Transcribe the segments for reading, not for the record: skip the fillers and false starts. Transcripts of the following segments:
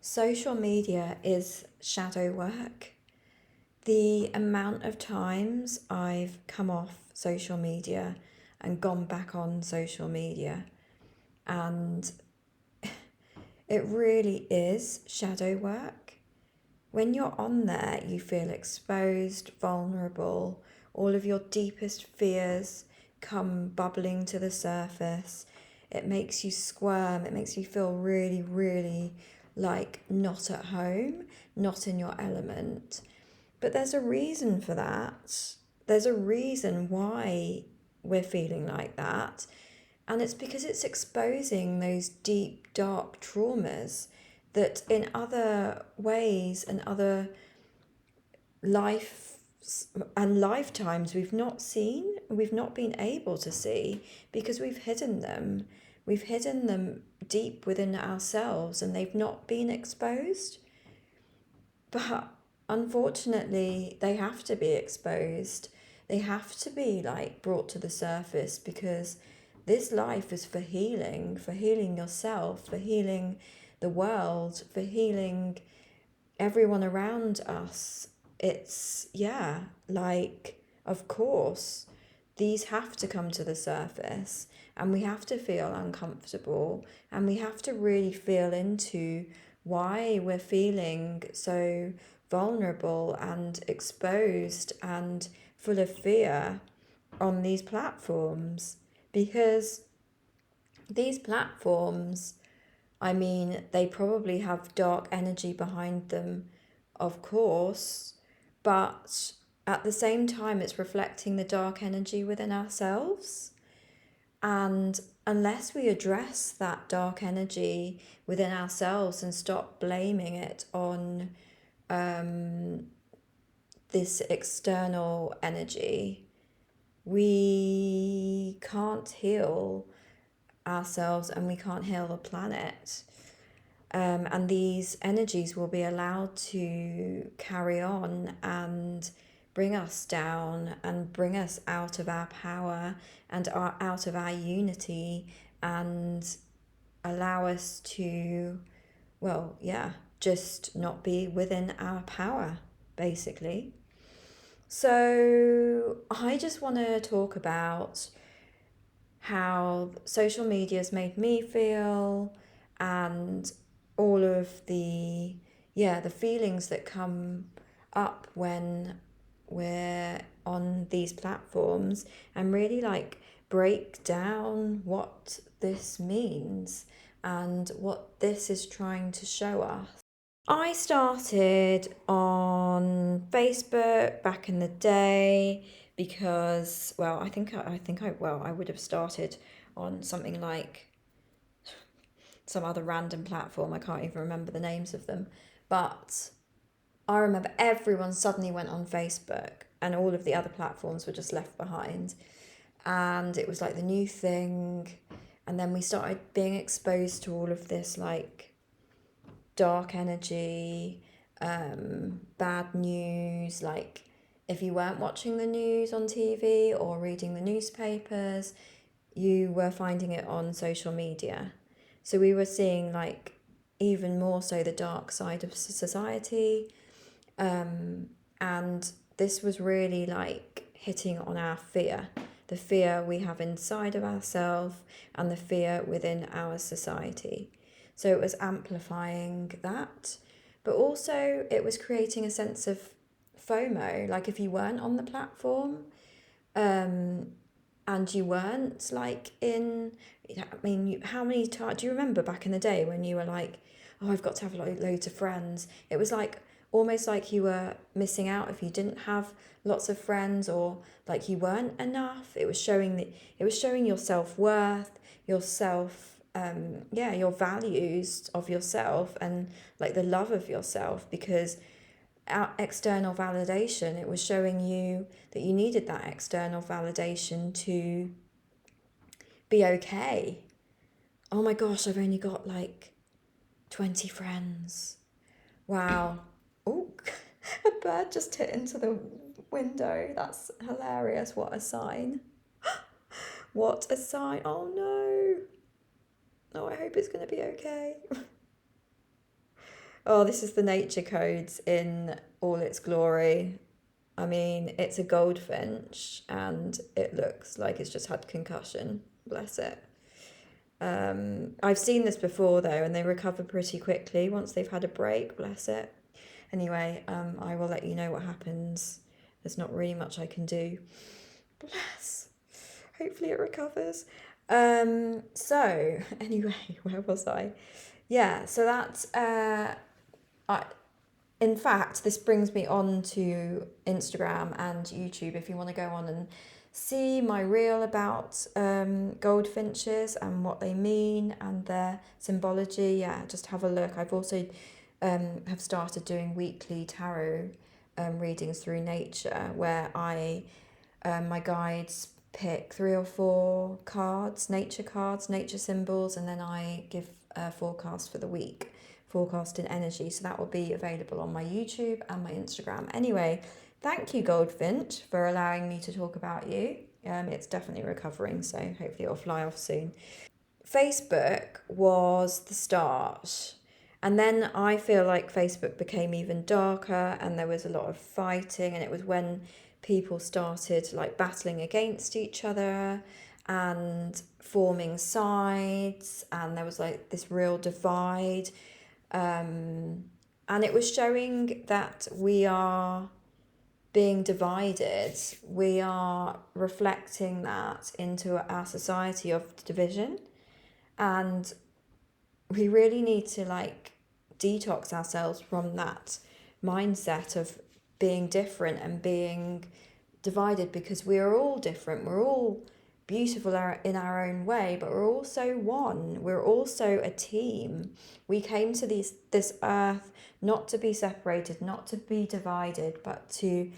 Social media is shadow work. The amount of times I've come off social media and gone back on social media, and it really is shadow work. When you're on there, you feel exposed, vulnerable, all of your deepest fears come bubbling to the surface. It makes you squirm, it makes you feel really, really like not at home, not in your element. But there's a reason for that. There's a reason why we're feeling like that. And it's because it's exposing those deep, dark traumas that in other ways and other lives and lifetimes we've not seen, we've not been able to see because we've hidden them. We've hidden them deep within ourselves and they've not been exposed. But unfortunately, they have to be exposed. They have to be like brought to the surface because this life is for healing yourself, for healing the world, for healing everyone around us. It's, yeah, like, of course, these have to come to the surface and we have to feel uncomfortable and we have to really feel into why we're feeling so vulnerable and exposed and full of fear on these platforms. Because these platforms, I mean, they probably have dark energy behind them, of course, but at the same time, it's reflecting the dark energy within ourselves. And unless we address that dark energy within ourselves and stop blaming it on this external energy, we can't heal ourselves and we can't heal the planet. And these energies will be allowed to carry on and bring us down and bring us out of our power and out of our unity and allow us to, well, yeah, just not be within our power, basically. So I just want to talk about how social media has made me feel and all of the feelings that come up when we're on these platforms and really like break down what this means and what this is trying to show us. I started on Facebook back in the day because, well, I would have started on something like some other random platform. I can't even remember the names of them. But I remember everyone suddenly went on Facebook and all of the other platforms were just left behind. And it was like the new thing. And then we started being exposed to all of this like dark energy, bad news. Like if you weren't watching the news on TV or reading the newspapers, you were finding it on social media. So we were seeing like even more so the dark side of society. And this was really like hitting on our fear, the fear we have inside of ourselves and the fear within our society. So it was amplifying that, but also it was creating a sense of FOMO. Like if you weren't on the platform, and you weren't like in, I mean, how many times do you remember back in the day when you were like, oh, I've got to have loads of friends? It was like almost like you were missing out if you didn't have lots of friends, or like you weren't enough. It was showing your self-worth, your values of yourself and like the love of yourself, because external validation, it was showing you that you needed that external validation to be okay. Oh my gosh, I've only got like 20 friends. Wow. Oh, a bird just hit into the window. That's hilarious. What a sign. What a sign. Oh no. Oh, I hope it's going to be okay. Oh, this is the nature codes in all its glory. I mean, it's a goldfinch and it looks like it's just had concussion. Bless it. I've seen this before though, and they recover pretty quickly once they've had a break. Bless it. Anyway, I will let you know what happens. There's not really much I can do. Bless. Hopefully it recovers. So anyway, where was I? Yeah, so that's in fact, this brings me on to Instagram and YouTube if you want to go on and see my reel about goldfinches and what they mean and their symbology. Yeah, just have a look. I've also have started doing weekly tarot readings through nature where I my guides pick 3 or 4 cards, nature symbols, and then I give a forecast for the week, forecast in energy. So that will be available on my YouTube and my Instagram. Anyway, thank you, Goldfinch, for allowing me to talk about you. It's definitely recovering, so hopefully it'll fly off soon. Facebook was the start. And then I feel like Facebook became even darker and there was a lot of fighting, and it was when people started like battling against each other and forming sides, and there was like this real divide. And it was showing that we are being divided. We are reflecting that into our society of division. And we really need to like detox ourselves from that mindset of being different and being divided, because we are all different. We're all beautiful in our own way, but we're also one. We're also a team. We came to this earth not to be separated, not to be divided, but to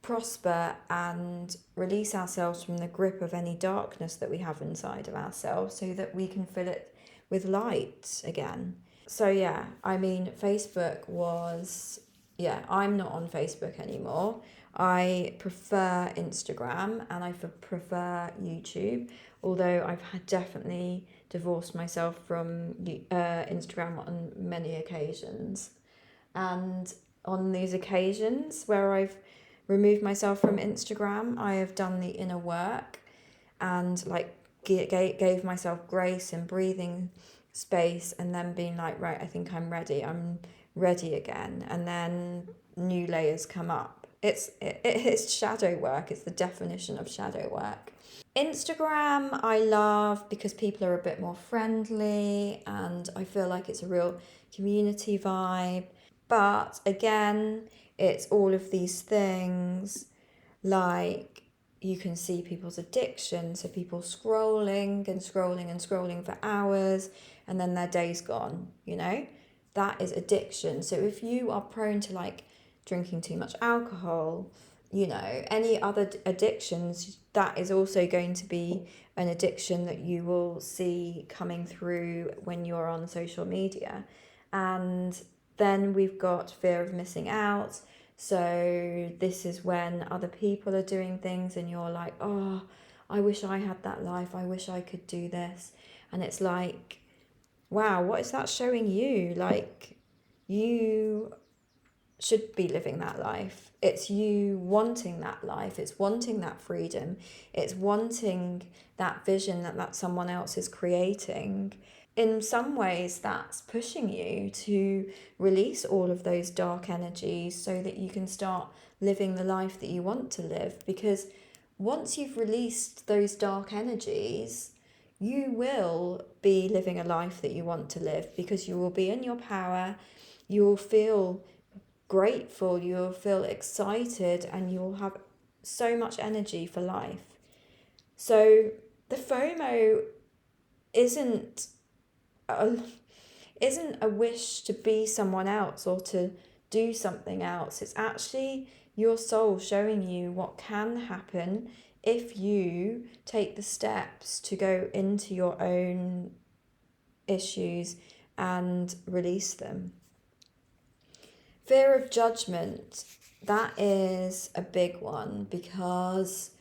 prosper and release ourselves from the grip of any darkness that we have inside of ourselves so that we can fill it with light again. So yeah, I mean, Facebook was, yeah, I'm not on Facebook anymore. I prefer Instagram and I prefer YouTube, although I've definitely divorced myself from Instagram on many occasions. And on these occasions where I've removed myself from Instagram, I have done the inner work and like gave myself grace and breathing space, and then being like, right, I think I'm ready again, and then new layers come up. It's shadow work. It's the definition of shadow work. Instagram I love because people are a bit more friendly and I feel like it's a real community vibe. But again, it's all of these things, like you can see people's addiction, so people scrolling and scrolling and scrolling for hours and then their day's gone, you know? That is addiction. So if you are prone to like drinking too much alcohol, you know, any other addictions, that is also going to be an addiction that you will see coming through when you're on social media. And then we've got fear of missing out. So this is when other people are doing things and you're like, oh, I wish I had that life. I wish I could do this. And it's like, wow, what is that showing you? Like, you should be living that life. It's you wanting that life. It's wanting that freedom. It's wanting that vision that someone else is creating. In some ways, that's pushing you to release all of those dark energies so that you can start living the life that you want to live. Because once you've released those dark energies, you will be living a life that you want to live, because you will be in your power, you will feel grateful, you'll feel excited, and you'll have so much energy for life. So the FOMO isn't a wish to be someone else or to do something else. It's actually your soul showing you what can happen if you take the steps to go into your own issues and release them. Fear of judgment, that is a big one, because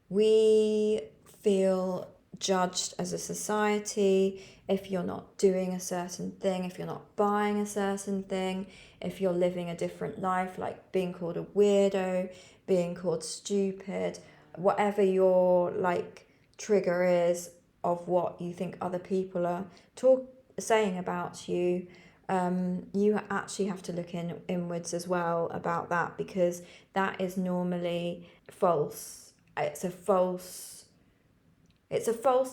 we feel judged as a society if you're not doing a certain thing, if you're not buying a certain thing, if you're living a different life, like being called a weirdo, being called stupid, whatever your like trigger is of what you think other people are saying about you. You actually have to look inwards as well about that, because that is normally false. It's a false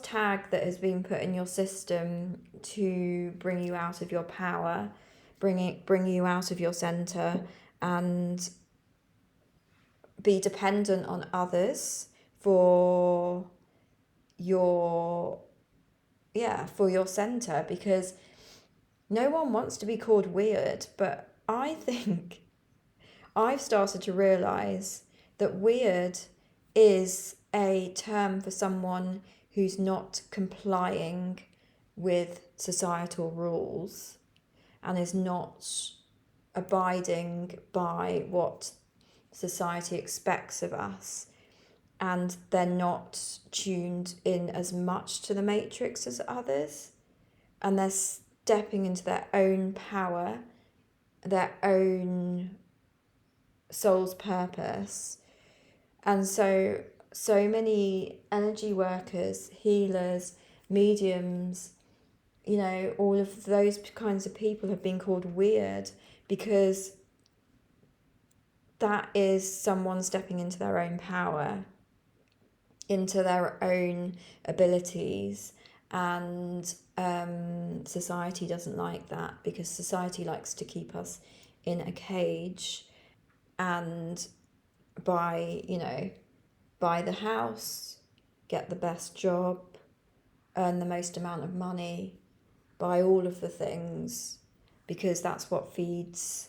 tag that has been put in your system to bring you out of your power, bring you out of your center, and be dependent on others for your center, because no one wants to be called weird. But I think I've started to realize that weird is a term for someone who's not complying with societal rules and is not abiding by what society expects of us, and they're not tuned in as much to the matrix as others, and they're stepping into their own power, their own soul's purpose. And so many energy workers, healers, mediums, all of those kinds of people have been called weird, because that is someone stepping into their own power, into their own abilities. And society doesn't like that, because society likes to keep us in a cage and buy the house, get the best job, earn the most amount of money, buy all of the things, because that's what feeds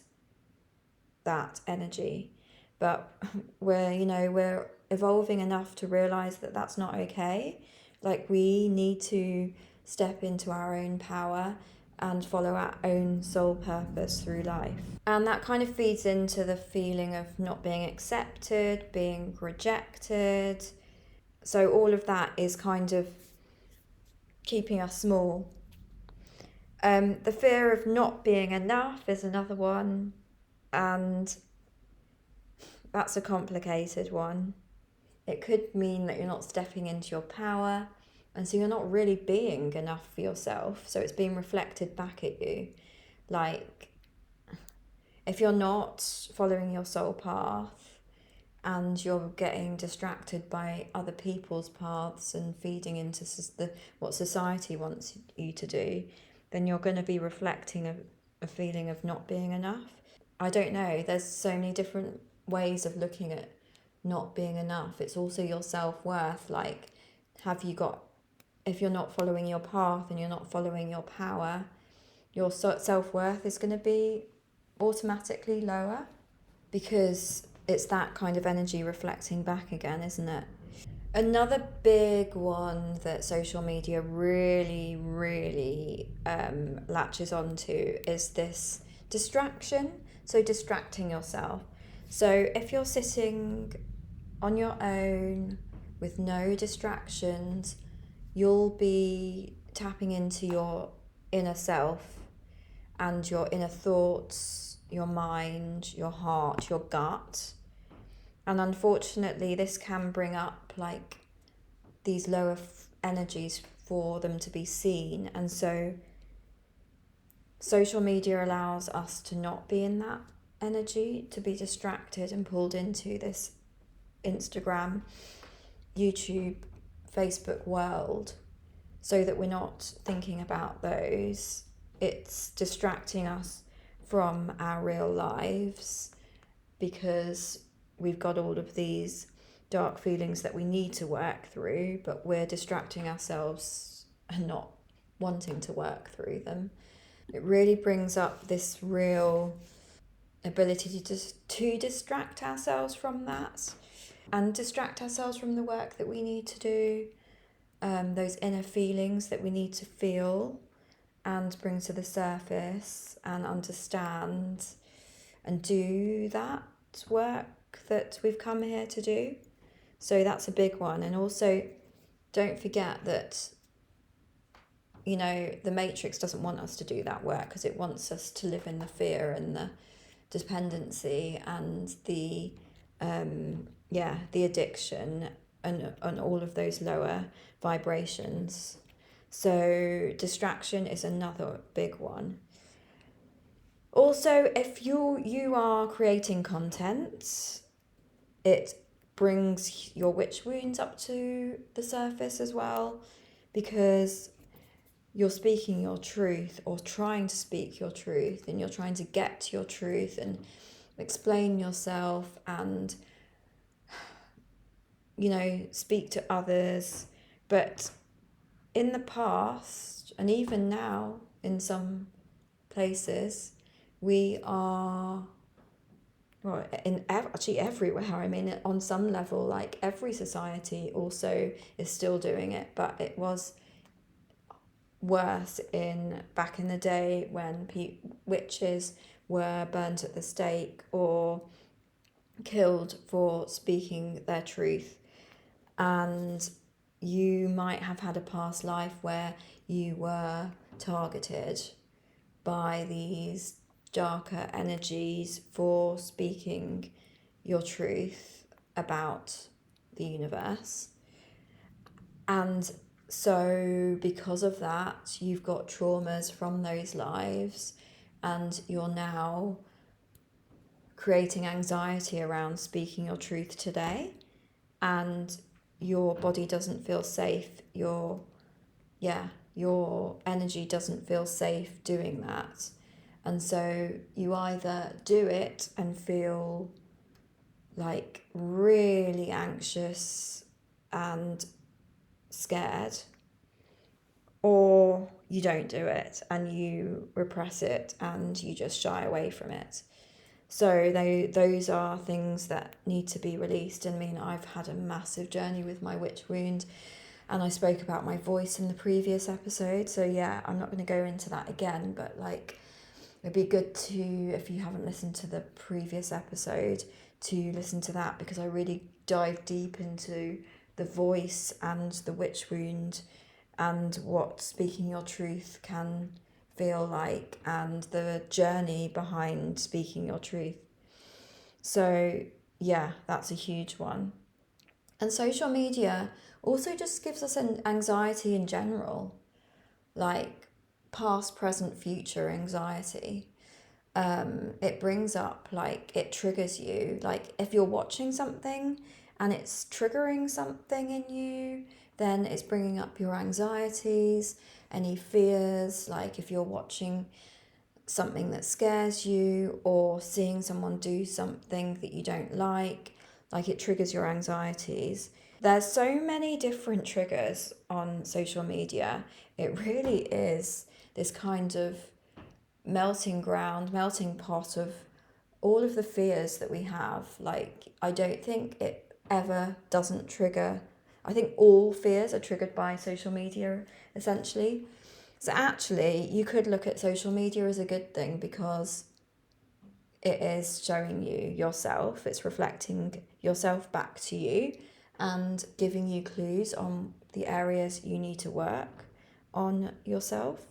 that energy. But we're evolving enough to realize that that's not okay. Like, we need to step into our own power and follow our own soul purpose through life. And that kind of feeds into the feeling of not being accepted, being rejected. So all of that is kind of keeping us small. The fear of not being enough is another one, and that's a complicated one. It could mean that you're not stepping into your power, and so you're not really being enough for yourself, so it's being reflected back at you. Like, if you're not following your soul path and you're getting distracted by other people's paths and feeding into what society wants you to do, then you're going to be reflecting a feeling of not being enough. I don't know, there's so many different ways of looking at not being enough. It's also your self-worth. Like, if you're not following your path and you're not following your power, your self-worth is going to be automatically lower, because it's that kind of energy reflecting back again, isn't it? Another big one that social media really, really latches onto is this distraction. So distracting yourself. So if you're sitting on your own with no distractions, you'll be tapping into your inner self and your inner thoughts, your mind, your heart, your gut. And unfortunately, this can bring up like these lower energies for them to be seen. And so social media allows us to not be in that energy, to be distracted and pulled into this Instagram, YouTube, Facebook world, so that we're not thinking about those. It's distracting us from our real lives, because we've got all of these dark feelings that we need to work through, but we're distracting ourselves and not wanting to work through them. It really brings up this real ability to distract ourselves from that, and distract ourselves from the work that we need to do, those inner feelings that we need to feel and bring to the surface and understand and do that work that we've come here to do. So that's a big one. And also don't forget that, the Matrix doesn't want us to do that work, because it wants us to live in the fear and the dependency and the the addiction and all of those lower vibrations. So distraction is another big one. Also, if you are creating content, it brings your witch wounds up to the surface as well, because you're speaking your truth, or trying to speak your truth, and you're trying to get to your truth and explain yourself and speak to others. But in the past, and even now in some places, we are, well, actually everywhere. I mean, on some level, like every society also is still doing it, but it was worse back in the day when witches were burnt at the stake or killed for speaking their truth. And you might have had a past life where you were targeted by these darker energies for speaking your truth about the universe. And so because of that, you've got traumas from those lives, and you're now creating anxiety around speaking your truth today, and your body doesn't feel safe. Your energy doesn't feel safe doing that. And so you either do it and feel like really anxious and scared, or you don't do it and you repress it and you just shy away from it. So those are things that need to be released. I mean, I've had a massive journey with my witch wound, and I spoke about my voice in the previous episode. So yeah, I'm not going to go into that again, but like, it'd be good to, if you haven't listened to the previous episode, to listen to that, because I really dive deep into the voice and the witch wound and what speaking your truth can feel like, and the journey behind speaking your truth. So yeah, that's a huge one. And social media also just gives us an anxiety in general, like past, present, future anxiety. It brings up, like, it triggers you. Like if you're watching something and it's triggering something in you, then it's bringing up your anxieties, any fears. Like if you're watching something that scares you, or seeing someone do something that you don't like it triggers your anxieties. There's so many different triggers on social media. It really is this kind of melting pot of all of the fears that we have. Like, I don't think it ever doesn't trigger. I think all fears are triggered by social media, essentially. So actually, you could look at social media as a good thing, because it is showing you yourself, it's reflecting yourself back to you and giving you clues on the areas you need to work on yourself.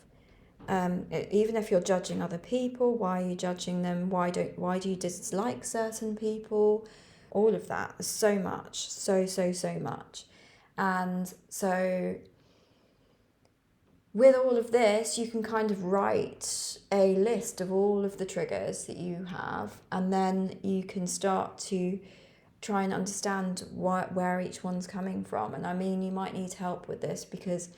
Even if you're judging other people, why are you judging them? Why do you dislike certain people? All of that. There's so much, so much. And so with all of this, you can kind of write a list of all of the triggers that you have, and then you can start to try and understand where each one's coming from. And I mean, you might need help with this, because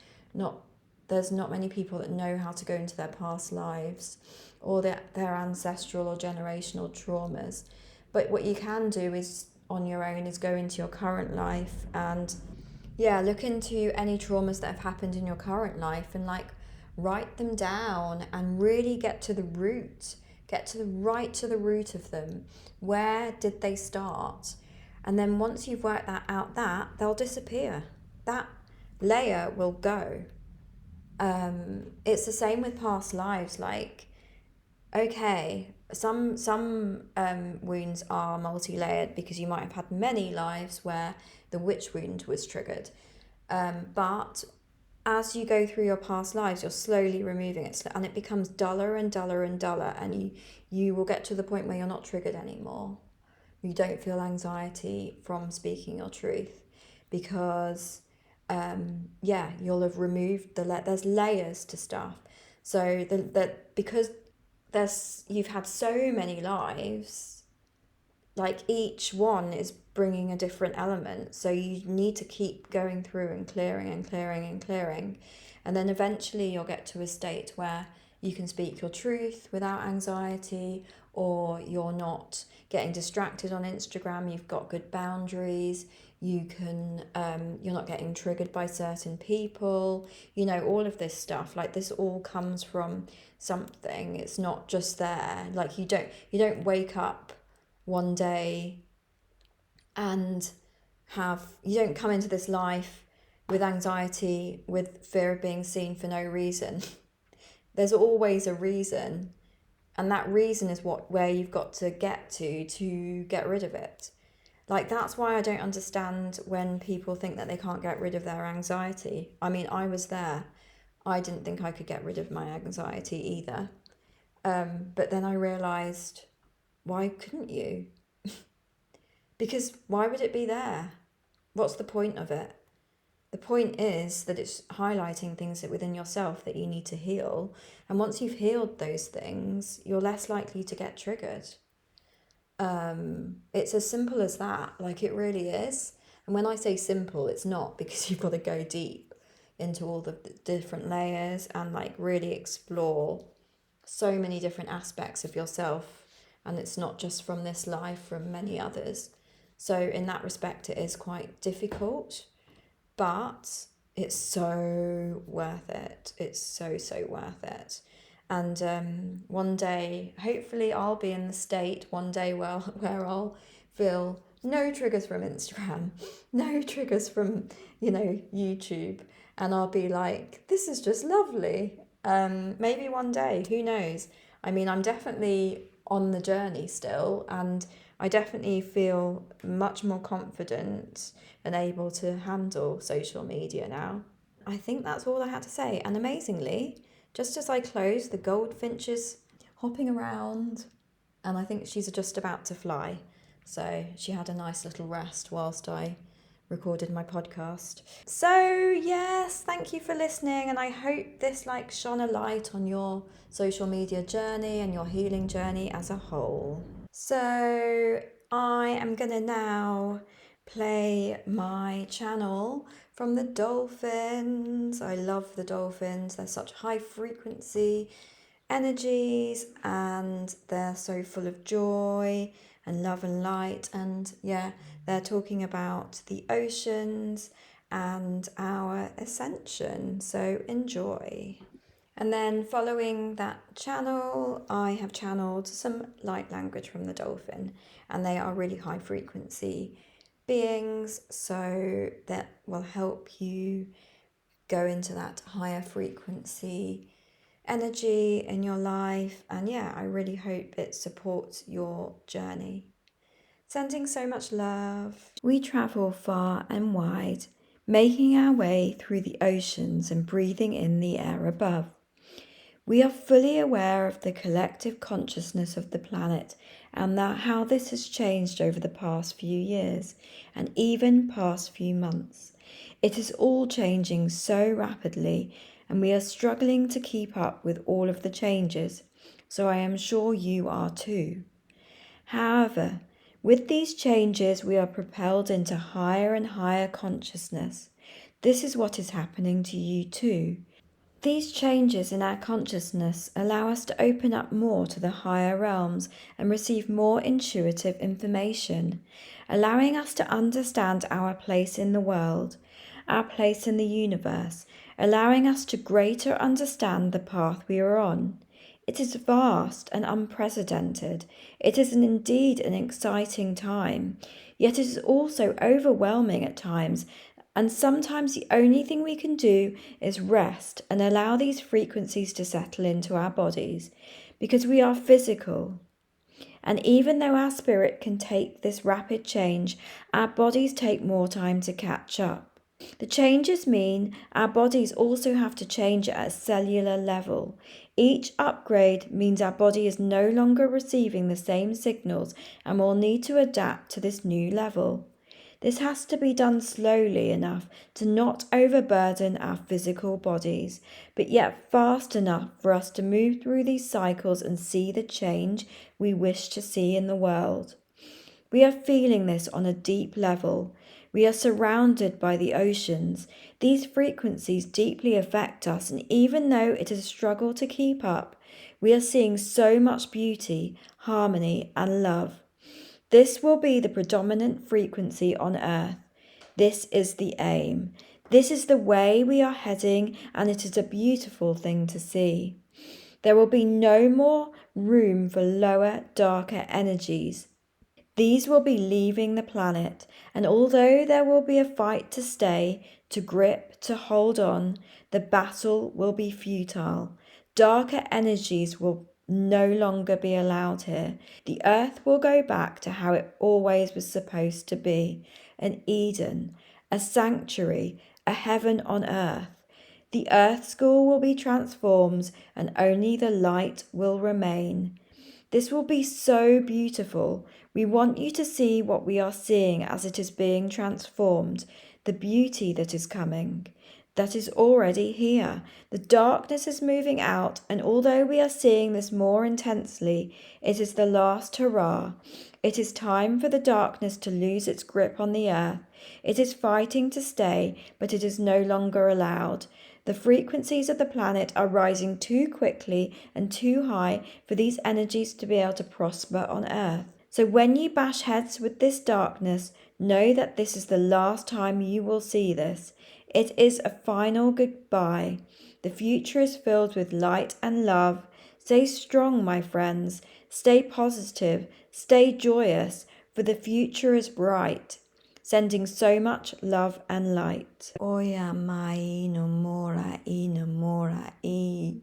there's not many people that know how to go into their past lives or their ancestral or generational traumas. But what you can do is, on your own, is go into your current life and look into any traumas that have happened in your current life, and like write them down and really get to the root to the root of them. Where did they start? And then once you've worked that out, they'll disappear. That layer will go. It's the same with past lives. Like, okay, some wounds are multi-layered, because you might have had many lives where the witch wound was triggered. But as you go through your past lives, you're slowly removing it, and it becomes duller and duller and duller, and you will get to the point where you're not triggered anymore. You don't feel anxiety from speaking your truth, because you'll have removed there's layers to stuff. So because you've had so many lives, like each one is bringing a different element, so you need to keep going through and clearing and clearing and clearing, and then eventually you'll get to a state where you can speak your truth without anxiety, or you're not getting distracted on Instagram, you've got good boundaries, you're not getting triggered by certain people, all of this stuff. Like, this all comes from something. It's not just there. Like, you don't wake up one day and you don't come into this life with anxiety, with fear of being seen for no reason. There's always a reason, and that reason is where you've got to get to get rid of it. Like, that's why I don't understand when people think that they can't get rid of their anxiety. I mean, I was there. I didn't think I could get rid of my anxiety either. But then I realised, why couldn't you? Because why would it be there? What's the point of it? The point is that it's highlighting things within yourself that you need to heal. And once you've healed those things, you're less likely to get triggered. It's as simple as that. Like, it really is. And when I say simple, it's not, because you've got to go deep into all the different layers and like really explore so many different aspects of yourself. And it's not just from this life, from many others. So in that respect, it is quite difficult, but it's so worth it. It's so, so worth it. And one day, hopefully, I'll be in the state one day where I'll feel no triggers from Instagram, no triggers from, YouTube. And I'll be like, this is just lovely. Maybe one day, who knows? I mean, I'm definitely on the journey still, and I definitely feel much more confident and able to handle social media now. I think that's all I had to say. And amazingly, just as I close, the goldfinch is hopping around, and I think she's just about to fly. So she had a nice little rest whilst I recorded my podcast. So yes, thank you for listening, and I hope this shone a light on your social media journey and your healing journey as a whole. So I am gonna now play my channel from the dolphins. I love the dolphins. They're such high frequency energies, and they're so full of joy and love and light. And yeah, they're talking about the oceans and our ascension. So enjoy. And then following that channel, I have channeled some light language from the dolphin, and they are really high frequency beings, so that will help you go into that higher frequency energy in your life. And yeah, I really hope it supports your journey. Sending so much love. We travel far and wide, making our way through the oceans and breathing in the air above. We are fully aware of the collective consciousness of the planet and how this has changed over the past few years and even past few months. It is all changing so rapidly, and we are struggling to keep up with all of the changes, so I am sure you are too. However, with these changes, we are propelled into higher and higher consciousness. This is what is happening to you too. These changes in our consciousness allow us to open up more to the higher realms and receive more intuitive information, allowing us to understand our place in the world, our place in the universe, allowing us to greater understand the path we are on. It is vast and unprecedented. It is indeed an exciting time, yet it is also overwhelming at times. And sometimes the only thing we can do is rest and allow these frequencies to settle into our bodies, because we are physical. And even though our spirit can take this rapid change, our bodies take more time to catch up. The changes mean our bodies also have to change at a cellular level. Each upgrade means our body is no longer receiving the same signals and will need to adapt to this new level. This has to be done slowly enough to not overburden our physical bodies, but yet fast enough for us to move through these cycles and see the change we wish to see in the world. We are feeling this on a deep level. We are surrounded by the oceans. These frequencies deeply affect us, and even though it is a struggle to keep up, we are seeing so much beauty, harmony, and love. This will be the predominant frequency on Earth. This is the aim. This is the way we are heading, and it is a beautiful thing to see. There will be no more room for lower, darker energies. These will be leaving the planet, and although there will be a fight to stay, to grip, to hold on, the battle will be futile. Darker energies will no longer be allowed here. The earth will go back to how it always was supposed to be, an Eden, a sanctuary, a heaven on earth. The earth school will be transformed, and only the light will remain. This will be so beautiful. We want you to see what we are seeing as it is being transformed, the beauty that is coming, that is already here. The darkness is moving out, and although we are seeing this more intensely, it is the last hurrah. It is time for the darkness to lose its grip on the earth. It is fighting to stay, but it is no longer allowed. The frequencies of the planet are rising too quickly and too high for these energies to be able to prosper on Earth. So when you bash heads with this darkness, know that this is the last time you will see this. It is a final goodbye. The future is filled with light and love. Stay strong, my friends. Stay positive. Stay joyous, for the future is bright. Sending so much love and light. Oya mai no mora I no mora I.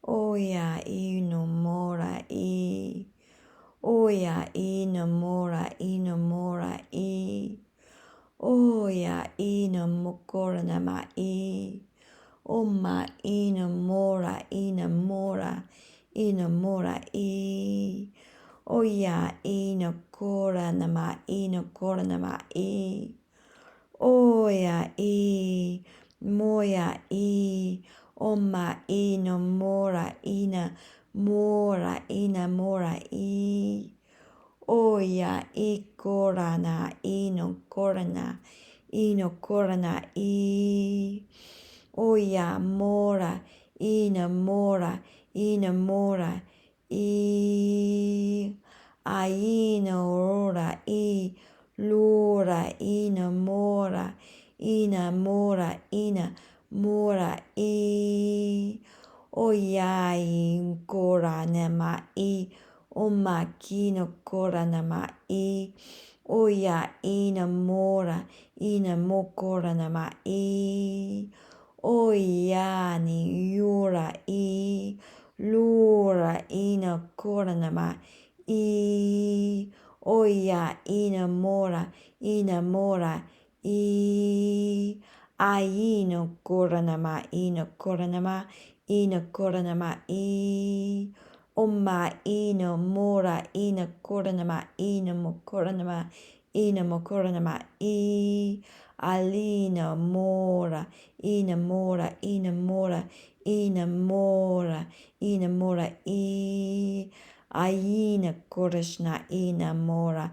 Oya I no mora I. Oya I no mora I no mora I. Oya I no mokora na ma I. Oma I no mora I no mora I no mora I. Oya I no kora na ma I no kora na ma I. Oya I, moya I, oma I no mora ina, mora ina mora I. Oya I korana I no korana, I no korana I. Oya mora ina mora ina mora I. Aina ora I. Lura ina mora I. Oyai kora nama I. Oma kino kora nama I. Oya ina mora ina mokora nama I. Oya ni yura I. Lura ina kora nama I. Oya ina mora I. Aino koranama ino koranama ino koranama I. Oma ino mora ino koranama ino mokoranama ino mokoranama I. Alina mora ina mora ina mora ina mora ina mora I. Aina korashna ina mora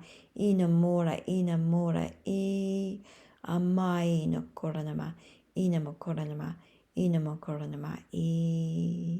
I. Amai no koranama ina mo koranama I.